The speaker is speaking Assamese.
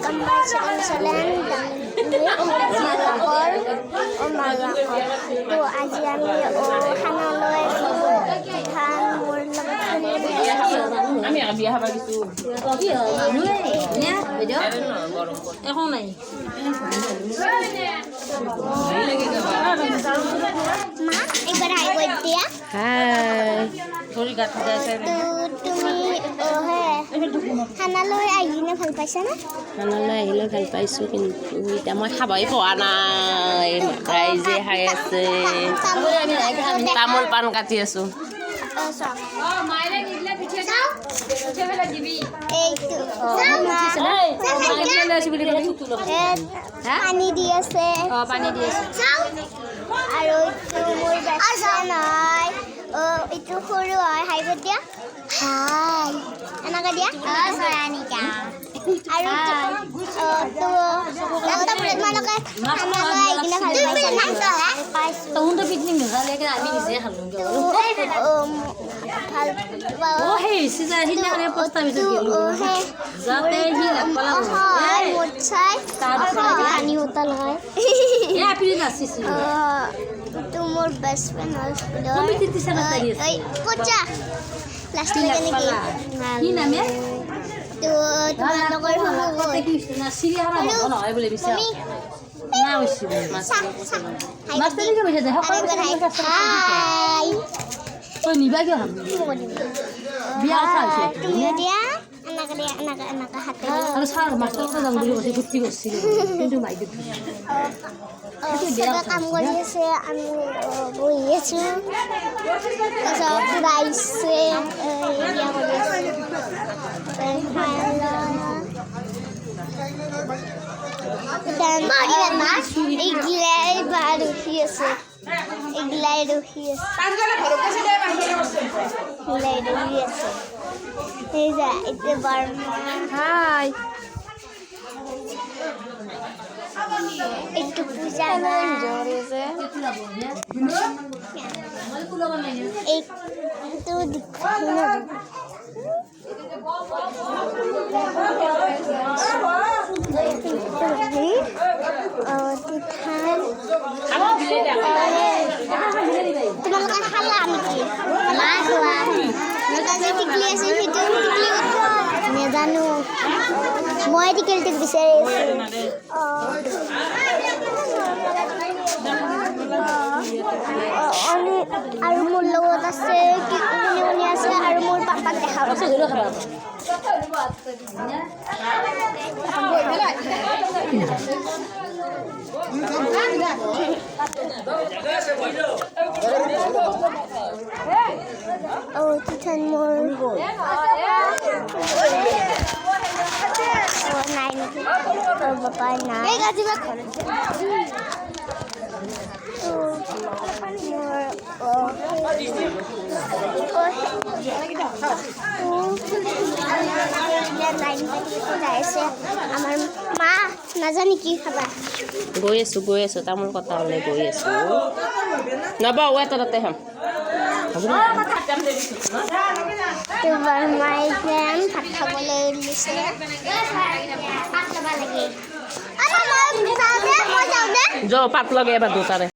welcome back sa Insulan Malakor o Malakor. To আজি আমি ও খানালৈ ধান মোৰ লগত আমি বিয়া হবা কিছু কি হয় নে বেজো এখন নাই মা একবার হাই কই দিয়া হাই থৰি গাঠি যাইছে তুমি ও হে খানালৈ আহিনে ভাল পাইছা না খানালৈ আহিলে ভাল পাইছো কিন্তু এতিয়া মই খাবই পোৱা নাই ৰাইজে খাই আছে তামোল পাণ কাটি আছো মাইরে নিলে পিছে যাও পিছে ফেলে দিবি এইটো পানী দি আছে পানি দিয়েছে আৰু এইটো মোৰ বেষ্ট নহয় এইটো সৰু হয় হাইব দিয়া হাই এনেকৈ দিয়া চৰানিকা আৰু তো তোমালোকে খানালৈ আহি কিনে ভাল পাইছা না পাইছোঁ তহুন তো পিকনিক নখালে আমি নিজে খালোগে ভাল ও হে সিজা হিনারে প্রস্তাবিত গেল যাতে হি লাগপালা মোট চাই তার পানী হোটেল হয় এ আপনি নাচিছি তো মোৰ বেষ্ট ফ্ৰেণ্ড হয় কম্পিটিশন আছে এই কোচা লাষ্ট লৈকে নেকি কি নামে তো তোমালোকৰ কতে কি না সিরিয়ানা নহয় বলে বিচা না হইছি মাস্টার দিকে বসে যায় হাই তো নিবা কি হাম বিয়া চাইছে তুমি দিয়া এনেকৈ হাতে আৰু ছাৰ মাস্টাৰ কথা যাম বুলি কৈছে ফূৰ্তি কৰিছিল কিন্তু মাইকে চবে কাম কৰি আছে আমি বহি আছোঁ তাৰপিছত পুৰা আহিছে এৰিয়া কৰি আছোঁ এইগিলাই বা ৰখি আছে এইগিলাই ৰখি আছে এইগিলাই ৰখি আছে সেই যা এতিয়া বাৰমান হাই একটু পূজা না একটু তোমালোকে খালা নেকি টিকলি আছে সেইটো নেজানো মই টিকেলটো বিচাৰি আছো আৰু মোৰ লগত আছে কি কোনে আছে আৰু মোৰ পাপাক দেখা পাইছে তিথান মোৰ নাই নেকি পাপা নাই আমাৰ মা নাজানি কি খাবা গৈ আছো তামোল কটা হলে গৈ আছো নবা তাতে খাম তোমাৰ মায়ে যেন ভাত খাবলৈ ওলাইছে পাত লগে এবাৰ দুটাৰে